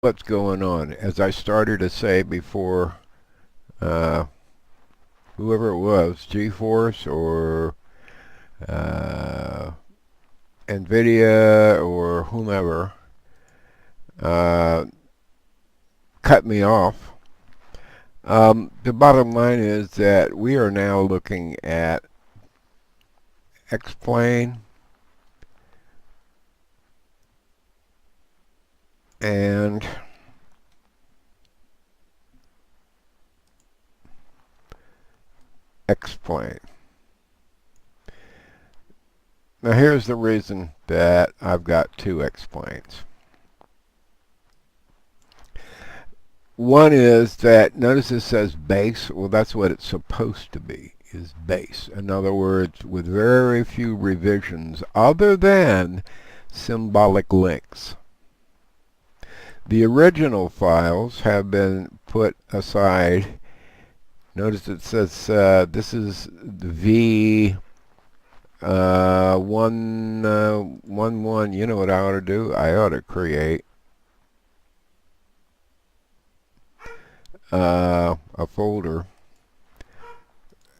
What's going on. As I started to say before, uh, whoever it was, GeForce or uh, NVIDIA or whomever, uh, cut me off. The bottom line is that we are now looking at XPlane and XPlane. Now here's the reason that I've got two XPlanes. One is that, notice it says base. Well, that's what it's supposed to be, is base. In other words, with very few revisions other than symbolic links. The original files have been put aside. Notice it says this is the V11. You know what I ought to do? I ought to create a folder,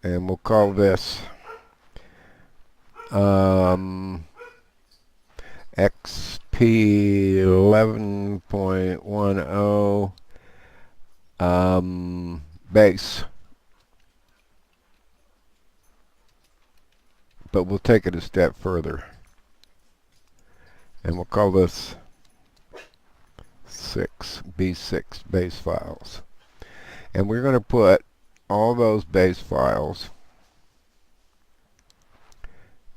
and we'll call this XP11.10 base. But we'll take it a step further, and we'll call this B6 base files. And we're going to put all those base files,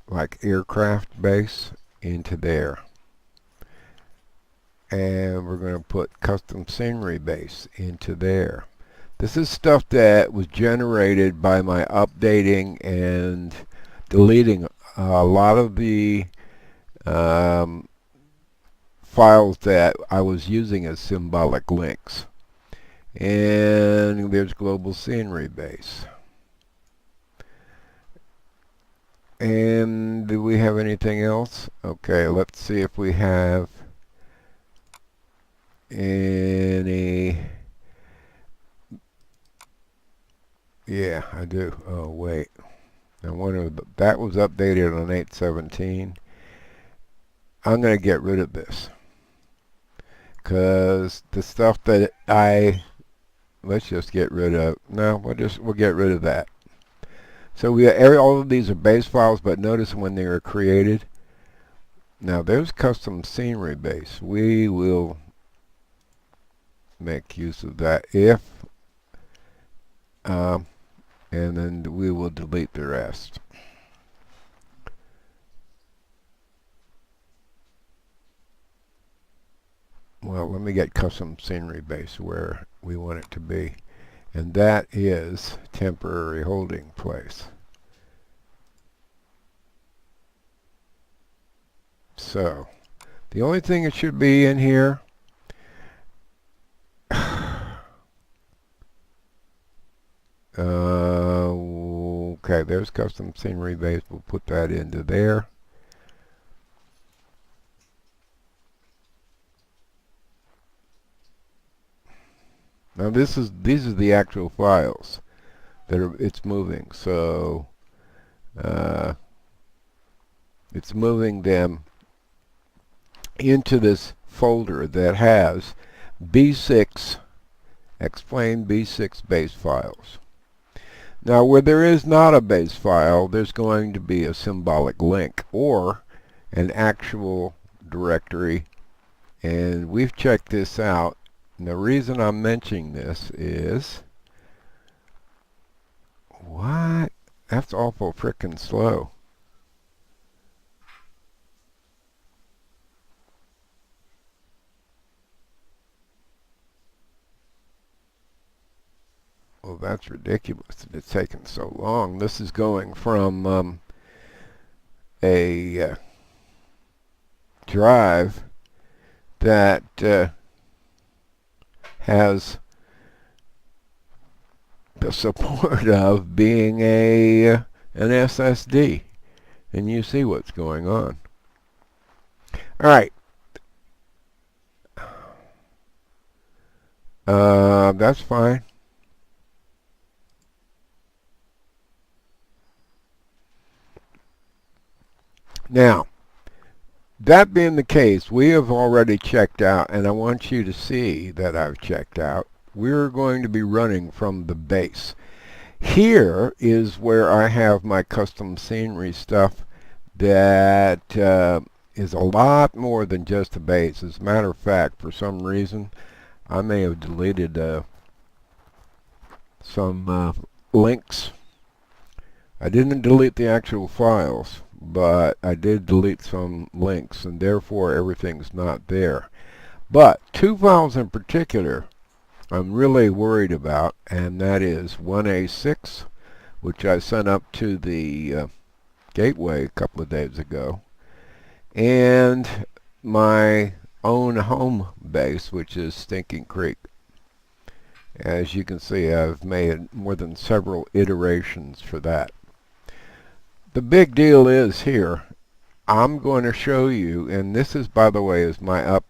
like aircraft base, into there. And we're going to put custom scenery base into there. This is stuff that was generated by my updating and deleting a lot of the files that I was using as symbolic links. And there's global scenery base. And do we have anything else? Okay, let's see if we have any. Yeah, I do. Oh, wait. I wonder, that was updated on 8/17. I'm going to get rid of this, because the stuff that let's just get rid of. No, we'll get rid of that. So all of these are base files, but notice when they were created. Now there's custom scenery base. We will make use of that and then we will delete the rest. Well, let me get custom scenery base where we want it to be, and that is temporary holding place. So the only thing that should be in here, okay, there's custom scenery base. We'll put that into there. Now these are the actual files that it's moving. So it's moving them into this folder that has B6 XPlane B6 base files. Now where there is not a base file, there's going to be a symbolic link or an actual directory, and we've checked this out. And the reason I'm mentioning this is, what? That's awful frickin' slow. Well, that's ridiculous that it's taken so long. This is going from a drive that has the support of being an SSD, and you see what's going on. All right. That's fine. Now, that being the case, we have already checked out, and I want you to see that I've checked out. We're going to be running from the base. Here is where I have my custom scenery stuff that is a lot more than just a base. As a matter of fact, for some reason, I may have deleted some links. I didn't delete the actual files, but I did delete some links, and therefore everything's not there. But two files in particular I'm really worried about, and that is 1A6, which I sent up to the gateway a couple of days ago, and my own home base, which is Stinking Creek. As you can see, I've made more than several iterations for that. The big deal is here, I'm going to show you, and this is, by the way, is my up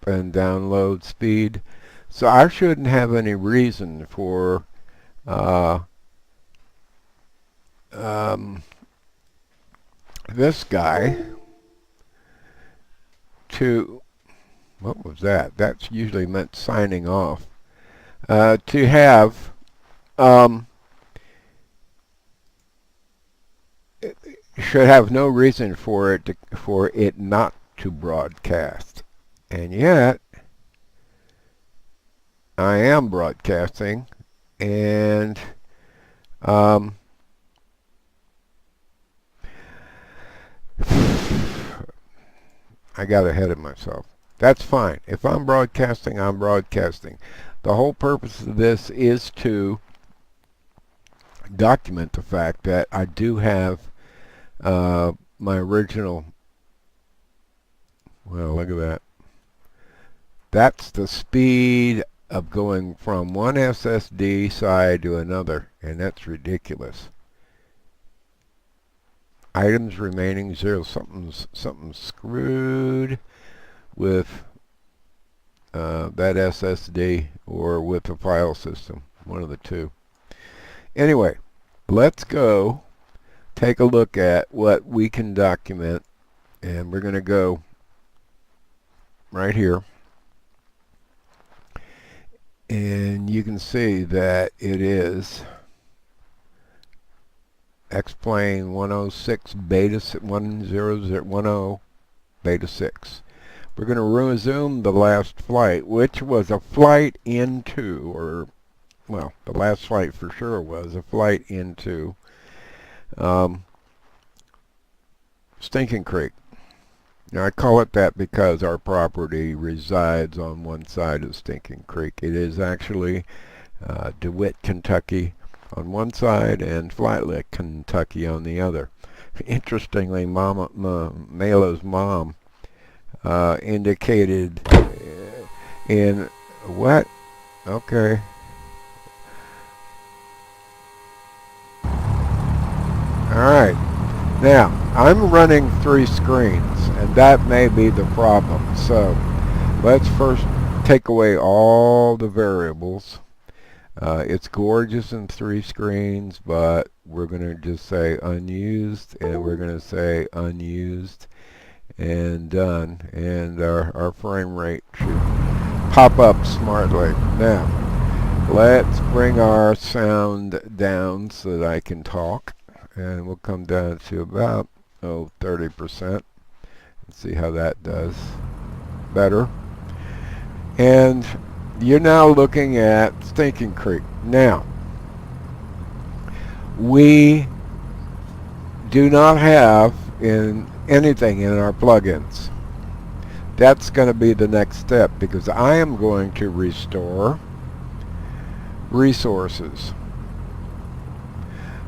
and download speed. So I shouldn't have any reason for this guy to, what was that? That's usually meant signing off. To have should have no reason for it not to broadcast, and yet I am broadcasting, and I got ahead of myself. That's fine. If I'm broadcasting, I'm broadcasting. The whole purpose of this is to document the fact that I do have my original, well, look at that. That's the speed of going from one SSD side to another, and that's ridiculous. Items remaining 0. Something's screwed with that SSD or with the file system, one of the two. Anyway, let's go take a look at what we can document, and we're going to go right here, and you can see that it is XPlane 106 beta 10010 beta 6. We're going to resume the last flight, which was a flight into, or well, the last flight for sure was a flight into Stinking Creek. Now, I call it that because our property resides on one side of Stinking Creek. It is actually DeWitt, Kentucky on one side and Flatlick, Kentucky on the other. Interestingly, Mela's mom indicated in what? Okay. Alright, now I'm running 3 screens, and that may be the problem. So let's first take away all the variables. It's gorgeous in 3 screens, but we're going to just say unused, and we're going to say unused, and done. And our frame rate should pop up smartly. Now, let's bring our sound down so that I can talk. And we'll come down to about 30%. Let's see how that does. Better. And you're now looking at Stinking Creek. Now, we do not have anything in our plugins. That's going to be the next step, because I am going to restore resources.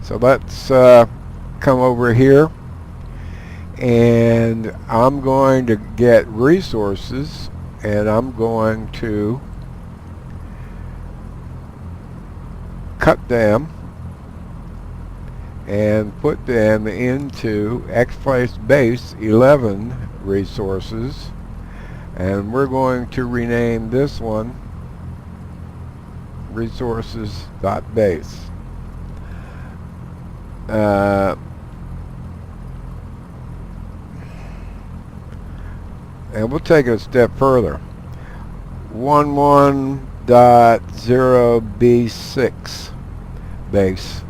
So let's come over here, and I'm going to get resources, and I'm going to cut them and put them into XPlane base 11 resources, and we're going to rename this one resources.base. And we'll take it a step further. 11.0b6 base.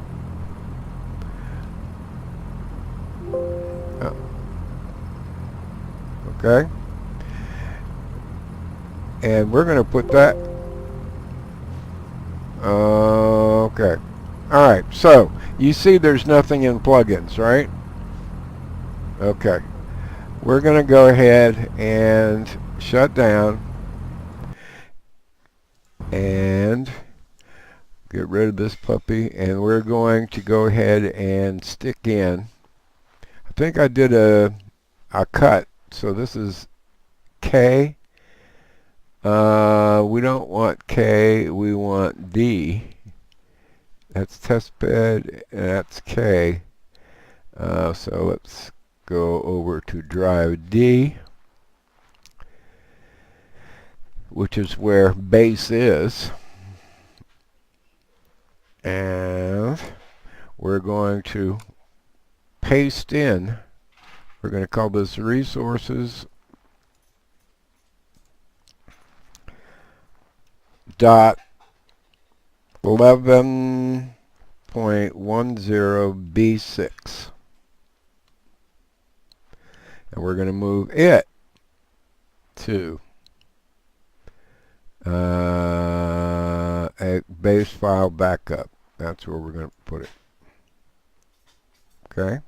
Okay. And we're going to put that. Okay. Alright, so you see there's nothing in plugins, right? Okay. We're going to go ahead and shut down and get rid of this puppy, and we're going to go ahead and stick in. I think I did a cut, so this is K. We don't want K, we want D. That's testbed, and that's K. So let's go over to drive D, which is where base is. And we're going to paste in, we're going to call this resources dot 11.10b6, and we're going to move it to a base file backup. That's where we're going to put it. Okay,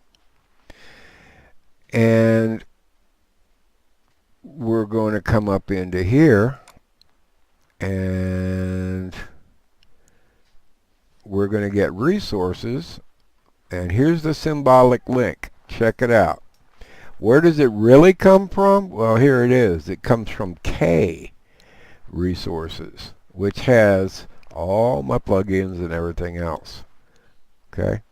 and we're going to come up into here, and we're going to get resources, and here's the symbolic link. Check it out. Where does it really come from? Well, here it is. It comes from K resources, which has all my plugins and everything else. Okay,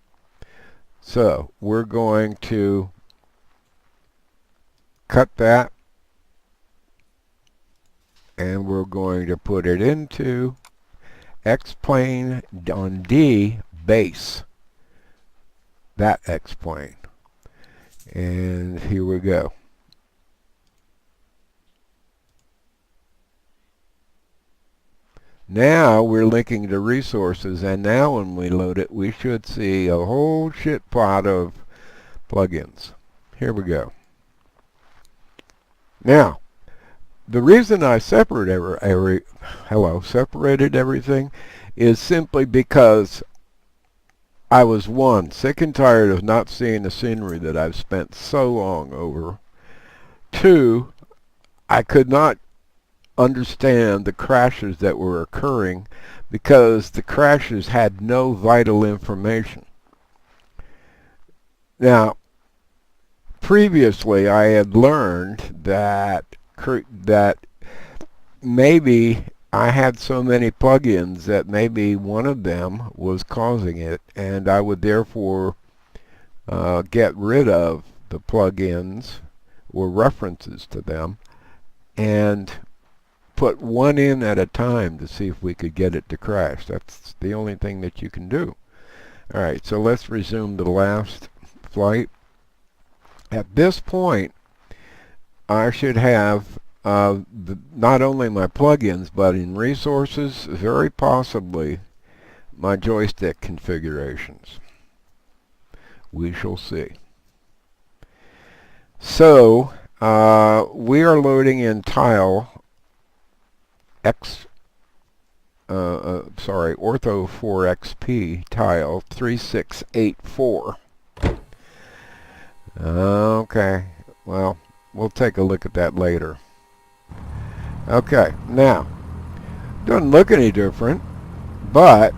so we're going to cut that, and we're going to put it into XPlane on D base, that XPlane, and here we go. Now we're linking to resources, and now when we load it, we should see a whole shit pot of plugins. Here we go. Now, the reason I separated everything is simply because I was, one, sick and tired of not seeing the scenery that I've spent so long over. Two, I could not understand the crashes that were occurring because the crashes had no vital information. Now, previously I had learned that maybe I had so many plugins that maybe one of them was causing it, and I would therefore get rid of the plugins or references to them and put one in at a time to see if we could get it to crash. That's the only thing that you can do. Alright, so let's resume the last flight. At this point, I should have not only my plugins, but in resources, very possibly my joystick configurations. We shall see. So we are loading in tile Ortho 4XP tile 3684. Okay, well, we'll take a look at that later. Okay, now, doesn't look any different, but,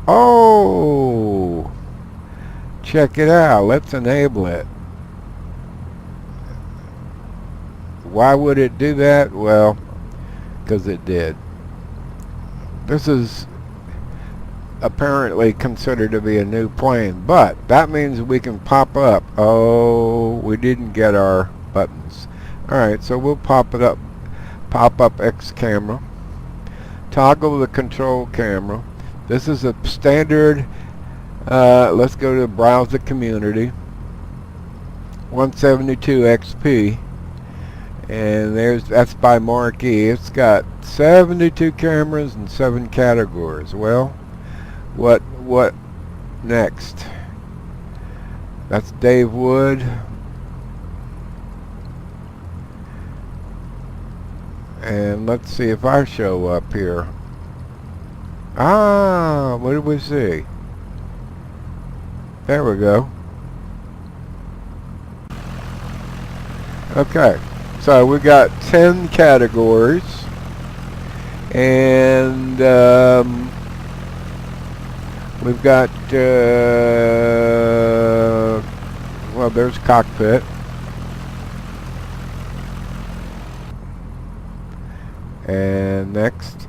oh, check it out. Let's enable it. Why would it do that? Well, because it did. This is apparently considered to be a new plane, but that means we can pop up. Oh, we didn't get our buttons. Alright, so we'll pop up X camera, toggle the control camera. This is a standard, let's go to browse the community, 172 XP, and that's by Marquee. It's got 72 cameras and 7 categories. Well, what next? That's Dave Wood. And let's see if I show up here. What did we see? There we go. Okay, so we got 10 categories, and we've got well, there's cockpit. And next,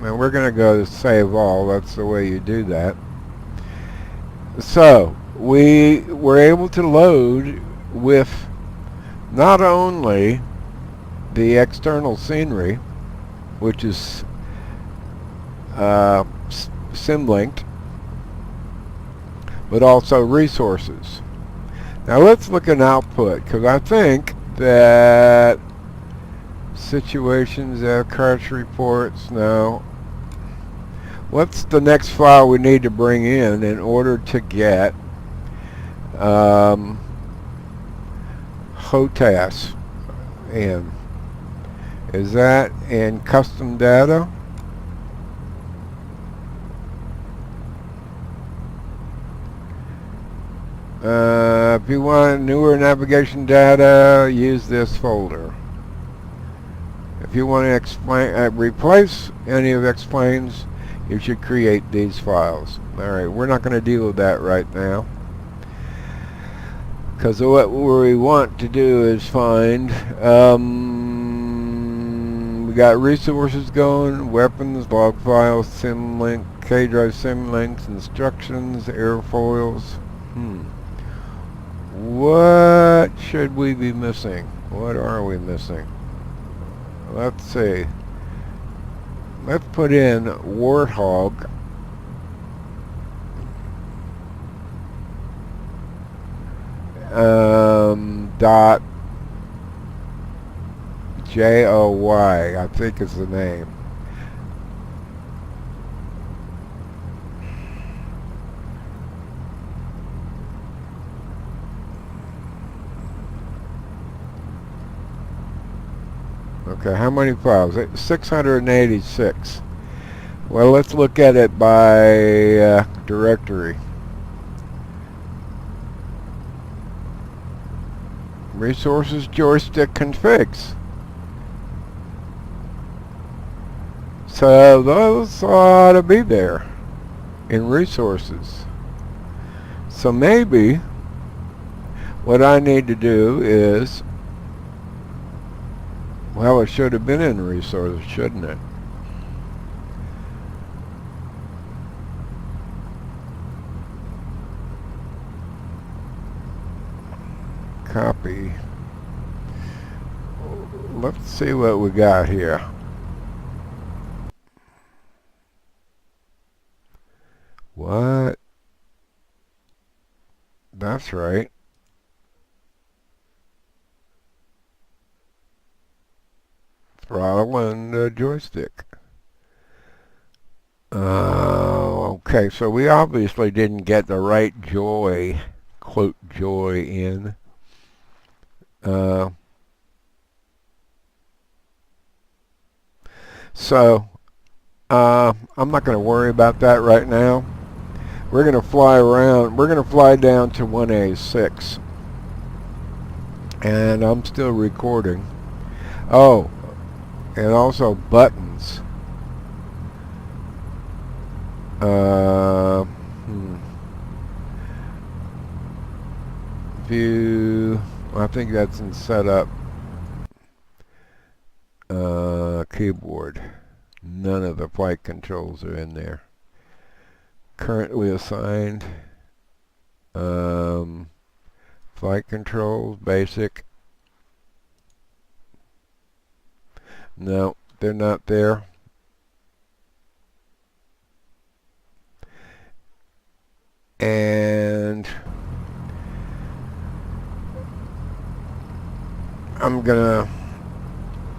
and we're going to go to save all. That's the way you do that. So we were able to load with not only the external scenery, which is sim-linked, but also resources. Now let's look at output, because I think that situations, carts, reports. Now, what's the next file we need to bring in order to get HOTAS in? Is that in custom data? If you want newer navigation data, use this folder. If you want to replace any of XPlane's, you should create these files. Alright, we're not going to deal with that right now, because what we want to do is find, we got resources going, weapons, log files, symlink, K-drive symlinks, instructions, airfoils. What should we be missing? What are we missing? Let's see. Let's put in Warthog. Dot JOY, I think is the name. Okay, how many files? 686. Well, let's look at it by directory. Resources, joystick configs. So those ought to be there in resources. So maybe what I need to do is, well, it should have been in resources, shouldn't it? Copy. Let's see what we got here. What? That's right. Throttle and joystick. Okay, so we obviously didn't get the right joy, quote, joy in. So I'm not going to worry about that right now. We're going to fly around. We're going to fly down to 1A6. And I'm still recording. Oh, and also buttons. View. I think that's in setup. Keyboard. None of the flight controls are in there. Currently assigned. Flight controls, basic. No, they're not there. And I'm gonna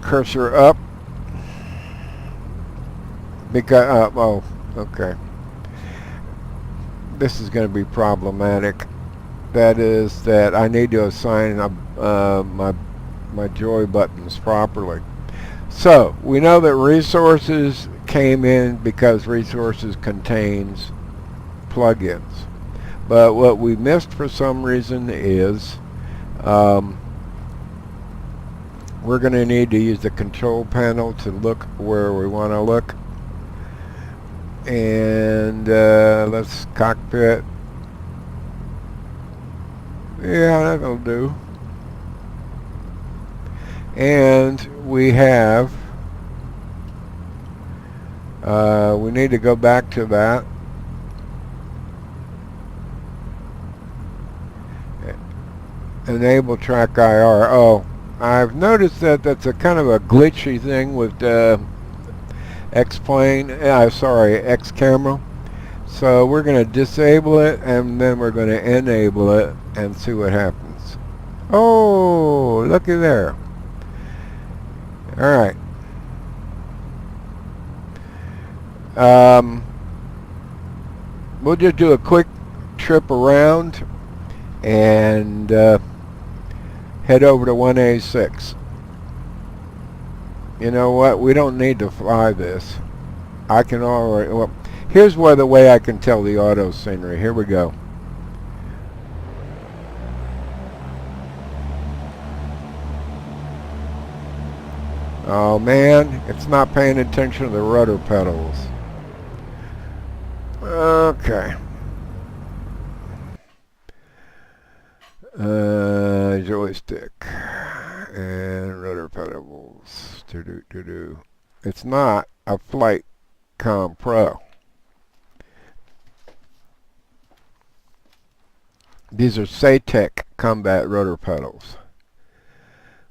cursor up because oh, okay, this is going to be problematic. That is that I need to assign my joy buttons properly. So we know that resources came in because resources contains plugins, but what we missed for some reason is we're going to need to use the control panel to look where we want to look. And let's cockpit. Yeah, that'll do. And we have we need to go back to that. Enable track IR. Oh, I've noticed that that's a kind of a glitchy thing with XPlane. Sorry, X camera. So we're going to disable it, and then we're going to enable it and see what happens. Oh, looky there. All right. We'll just do a quick trip around and head over to 1A6. You know what? We don't need to fly this. I can already... Well, here's where the way I can tell the auto scenery. Here we go. Oh man, it's not paying attention to the rudder pedals. Okay. Joystick and rudder pedals. It's not a Flight Com Pro. These are SATEC combat rotor pedals.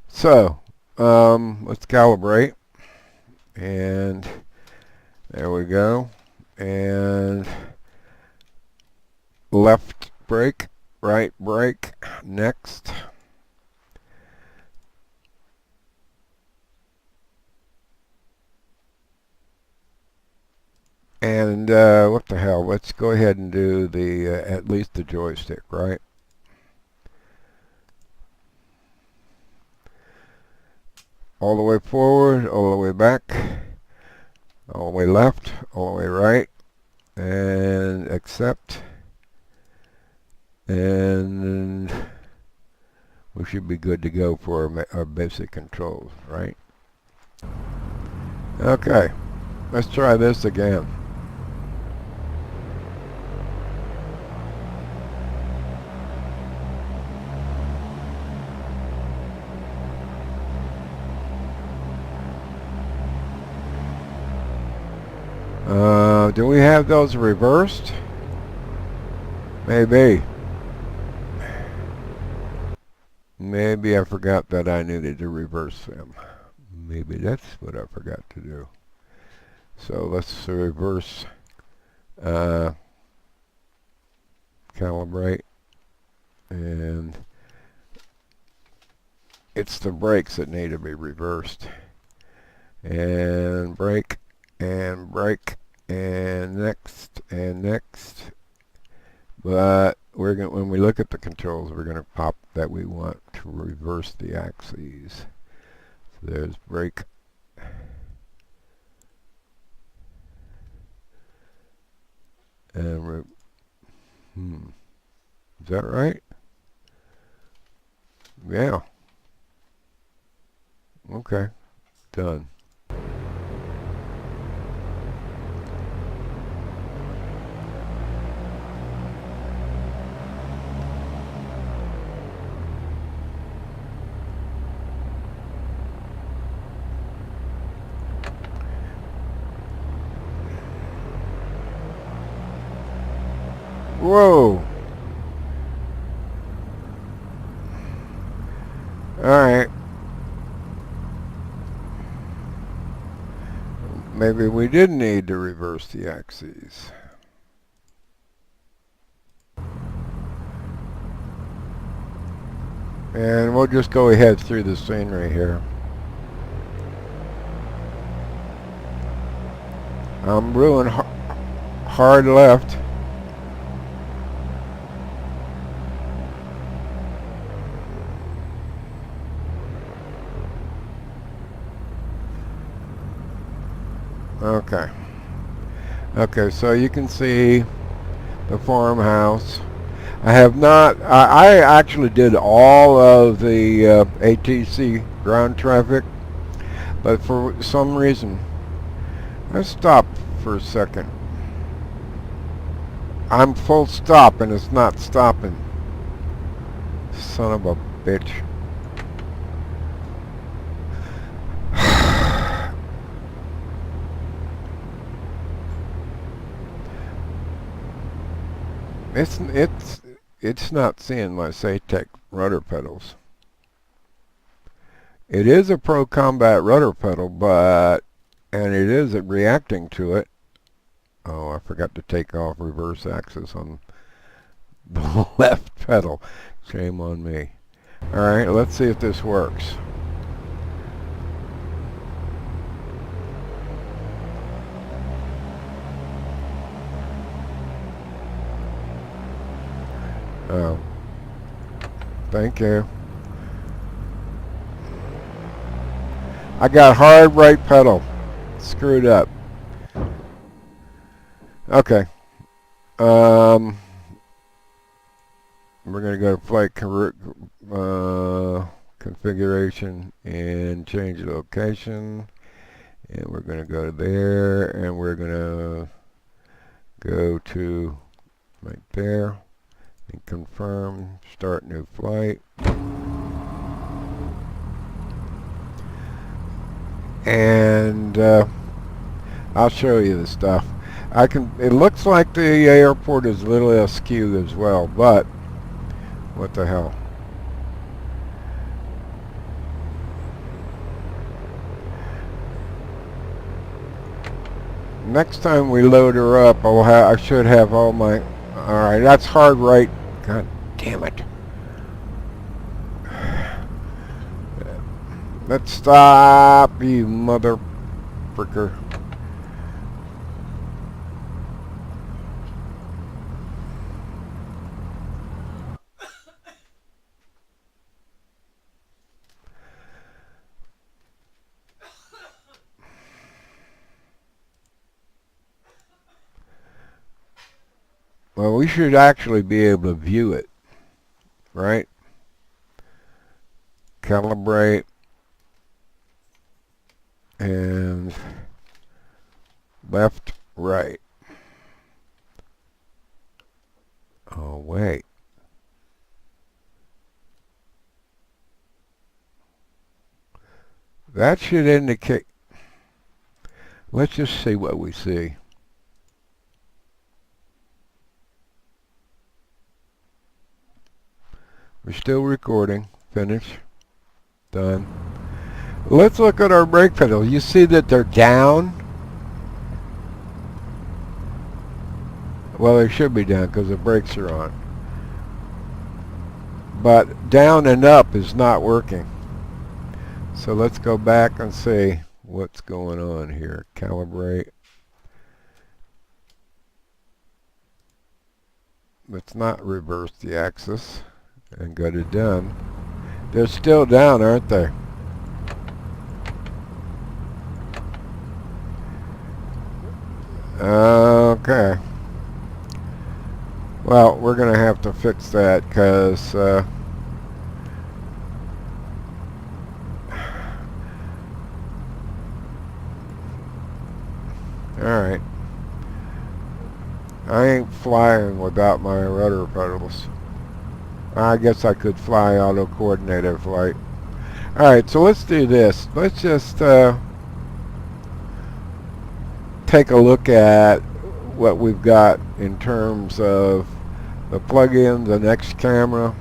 So let's calibrate, and there we go. And left brake, right brake, next. And what the hell, let's go ahead and do the at least the joystick, right? All the way forward, all the way back, all the way left, all the way right, and accept. And we should be good to go for our basic controls, right? Okay, let's try this again. Do we have those reversed? Maybe. Maybe I forgot that I needed to reverse them. Maybe that's what I forgot to do. So let's reverse, calibrate, and it's the brakes that need to be reversed. And brake, and brake, and next, and next. But we're going, when we look at the controls, we're going to pop that we want to reverse the axes. So there's brake, and is that right? Yeah. Okay, done. Whoa. Alright. Maybe we did need to reverse the axes. And we'll just go ahead through the scenery here. I'm brewing hard left. Okay. Okay, so you can see the farmhouse. I have not, I actually did all of the ATC ground traffic, but for some reason, let's stop for a second. I'm full stop and it's not stopping. Son of a bitch. It's not seeing my SATEC rudder pedals. It is a Pro Combat rudder pedal, and it is reacting to it. Oh, I forgot to take off reverse axis on the left pedal. Shame on me. Alright, let's see if this works. Oh. Thank you. I got hard right pedal. Screwed up. Okay. We're going to go to flight configuration and change the location. And we're going to go there, and we're going to go to right there and confirm, start new flight. And I'll show you the stuff. It looks like the airport is a little askew as well, but what the hell. Next time we load her up, I should have all my... Alright, that's hard right. God damn it. Let's stop, you mother fricker. Well, we should actually be able to view it, right? Calibrate. And left, right. Oh, wait. That should indicate... Let's just see what we see. We're still recording. Finish. Done. Let's look at our brake pedals. You see that they're down? Well, they should be down because the brakes are on. But down and up is not working. So let's go back and see what's going on here. Calibrate. Let's not reverse the axis and go to done. They're still down, aren't they? Okay. Well, we're going to have to fix that because alright. I ain't flying without my rudder pedals. I guess I could fly auto-coordinated flight. Alright, so let's do this. Let's just take a look at what we've got in terms of the plug-in, the next camera.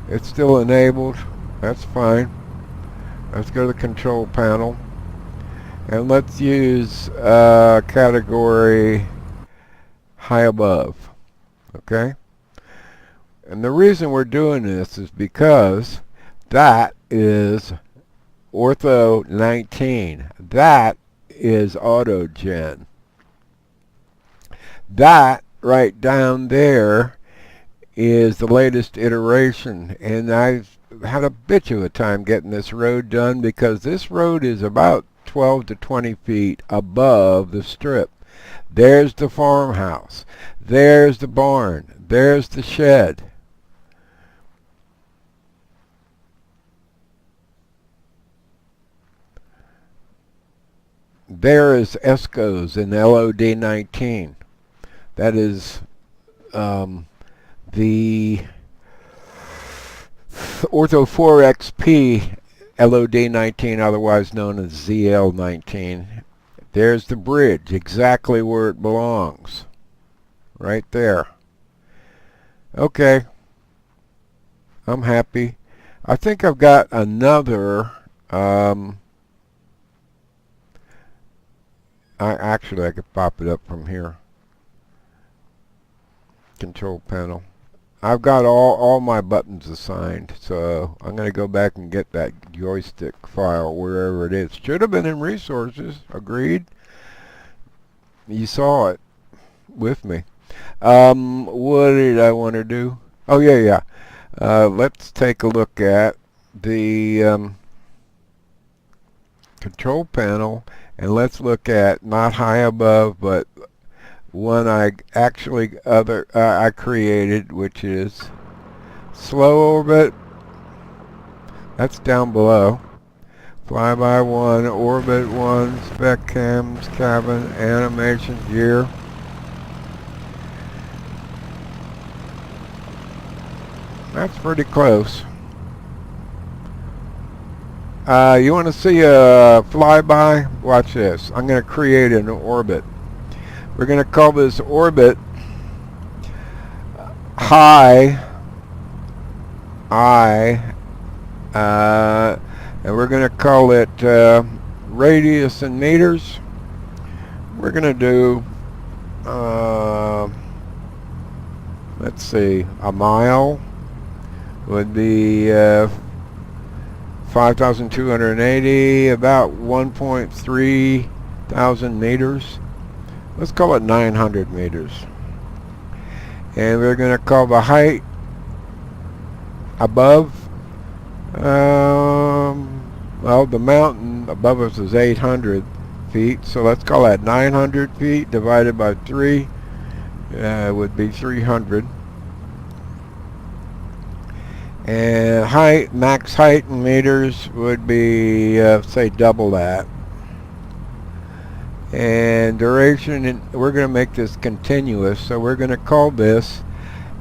It's still enabled. That's fine. Let's go to the control panel. And let's use category high above. Okay? And the reason we're doing this is because that is Ortho 19. That is AutoGen. That right down there is the latest iteration, and I've had a bitch of a time getting this road done because this road is about 12 to 20 feet above the strip. There's the farmhouse. There's the barn. There's the shed. There is ESCOs in LOD 19. That is the Ortho 4XP LOD 19, otherwise known as ZL 19. There's the bridge, exactly where it belongs. Right there. Okay. I'm happy. I think I've got another I could pop it up from here. Control panel. I've got all my buttons assigned, so I'm going to go back and get that joystick file wherever it is. Should have been in resources. Agreed. You saw it with me. What did I want to do? Oh, yeah. Let's take a look at the control panel, and let's look at not high above, but one I created, which is slow orbit. That's down below. Flyby 1, orbit 1, spec cams, cabin, animation, gear. That's pretty close. You want to see a flyby? Watch this. I'm going to create an orbit. We're going to call this orbit high and we're going to call it radius in meters. We're going to do let's see, a mile would be 5,280, about 1.3 thousand meters. Let's call it 900 meters. And we're going to call the height above, well, the mountain above us is 800 feet, so let's call that 900 feet divided by 3 would be 300. And height, max height in meters would be, say, double that. And duration, we're going to make this continuous, so we're going to call this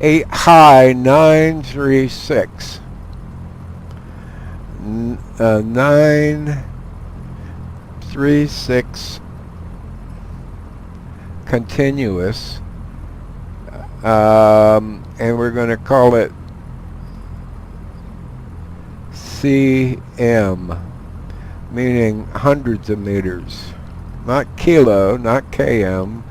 8 high 936. 936 continuous, and we're going to call it CM, meaning hundreds of meters. Not kilo, not km.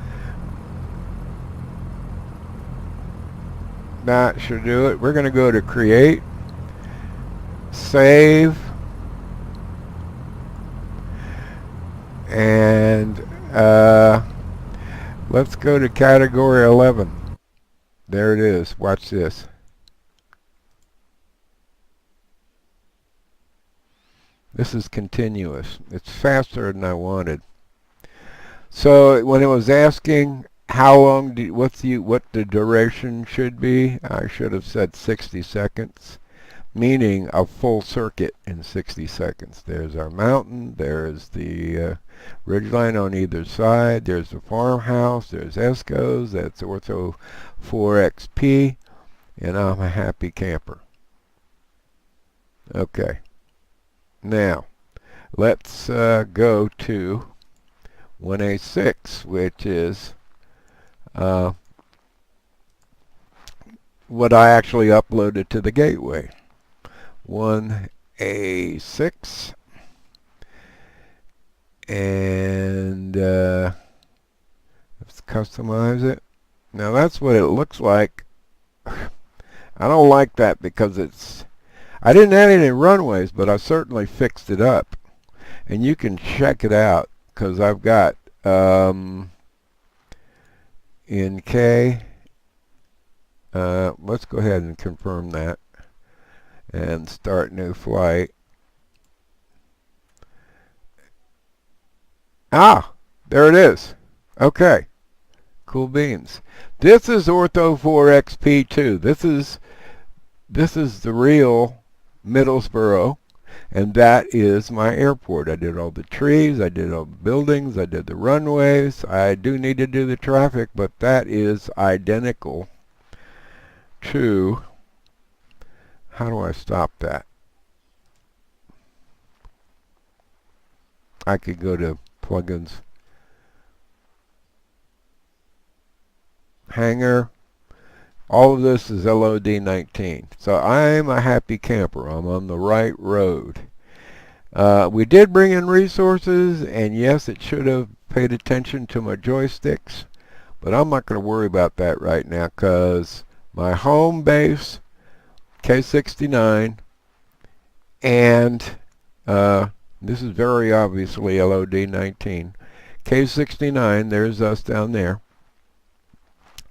That should do it. We're going to go to create, save, and let's go to category 11. There it is. Watch this. This is continuous. It's faster than I wanted. So when it was asking how long what the duration should be, I should have said 60 seconds, meaning a full circuit in 60 seconds. There's our mountain, there's the ridgeline on either side, there's the farmhouse, there's ESCOs, that's Ortho 4XP, and I'm a happy camper. Okay, now let's go to 1A6, which is what I actually uploaded to the gateway. 1A6, and let's customize it. Now that's what it looks like. I don't like that because I didn't add any runways, but I certainly fixed it up. And you can check it out because I've got in K, let's go ahead and confirm that and start new flight. Ah, there it is. Okay, cool beans. This is Ortho 4XP2. This is the real Middlesboro, and that is my airport. I did all the trees, I did all the buildings, I did the runways. I do need to do the traffic, but that is identical to, how do I stop that? I could go to plugins, hangar. All of this is LOD19. So I'm a happy camper. I'm on the right road. We did bring in resources, and yes, it should have paid attention to my joysticks, but I'm not going to worry about that right now because my home base, K69, and this is very obviously LOD19. K69, there's us down there.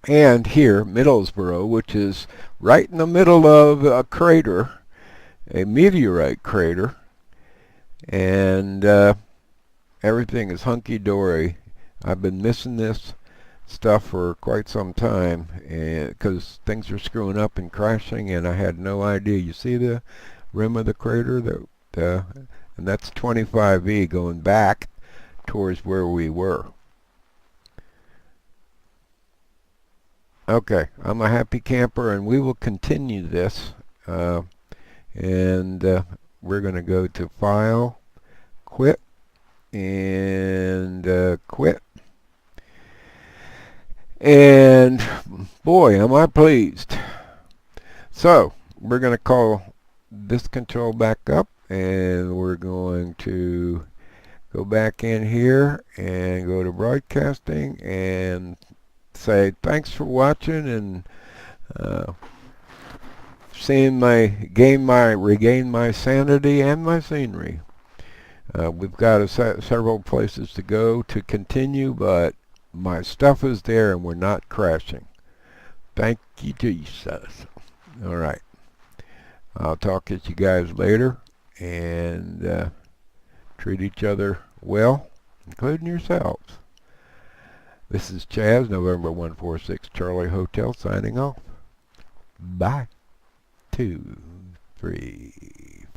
And here, Middlesboro, which is right in the middle of a crater, a meteorite crater, and everything is hunky-dory. I've been missing this stuff for quite some time because things are screwing up and crashing, and I had no idea. You see the rim of the crater? And that's 25E going back towards where we were. Okay, I'm a happy camper, and we will continue this. And we're going to go to File, Quit, and Quit. And boy, am I pleased. So we're going to call this control back up, and we're going to go back in here and go to broadcasting and say thanks for watching and seeing regain my sanity and my scenery. We've got several places to go to continue, but my stuff is there and we're not crashing. Thank you, Jesus. All right. I'll talk to you guys later, and treat each other well, including yourselves. This is Chaz, November 146 Charlie Hotel, signing off. Bye. 2, 3.